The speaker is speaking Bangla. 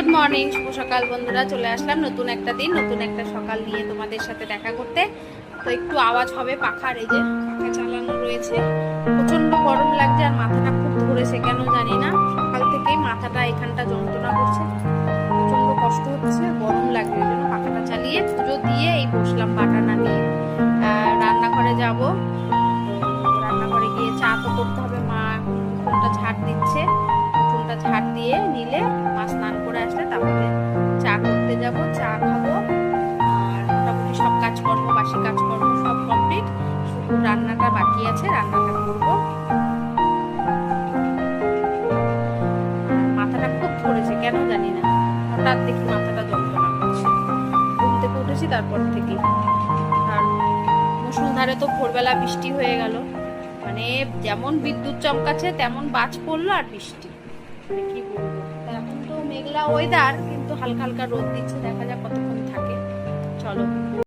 গুড মর্নিং, শুভ সকাল বন্ধুরা। চলে আসলাম নতুন একটা দিন, নতুন একটা সকাল নিয়ে তোমাদের সাথে দেখা করতে। তো একটু আওয়াজ হবে পাখার, এই যে পাখা চালানো রয়েছে। প্রচন্ড গরম লাগছে আর মাথাটা খুব ধরেছে, কেন জানি না। সকাল থেকেই মাথাটা এখানটা যন্ত্রণা করছে, প্রচন্ড কষ্ট হচ্ছে, গরম লাগছে। ওই জন্য পাখাটা চালিয়ে পুজো দিয়ে এই বসলাম বাটা নামিয়ে। রান্নাঘরে যাব, রান্নাঘরে গিয়ে চা তো করতে হবে। মা উঠোনটা ঝাড় দিচ্ছে, উঠোনটা ঝাড় দিয়ে নিলে মা স্নান করে আসলে তারপরে চা করতে যাব, চা খাবো। আর মোটামুটি সব কাজকর্ম, বাসি কাজকর্ম সব কমপ্লিট, শুধু রান্নাটা বাকি আছে, রান্নাটা করব। মাথাটা খুব ধরেছে, কেন জানি না, হঠাৎ দেখি মাথাটা যন্ত্রণা করছে। ঘুম থেকে উঠেছি তারপর থেকে। আর মুষলধারে তো ভোরবেলা বৃষ্টি হয়ে গেল, মানে যেমন বিদ্যুৎ চমকাচ্ছে তেমন বাজ পড়লো আর বৃষ্টি, মানে কি বলবো। এখন তো মেঘলা ওয়েদার, কিন্তু হালকা হালকা রোদ দিচ্ছে, দেখা যাক কতক্ষণ থাকে। চলো।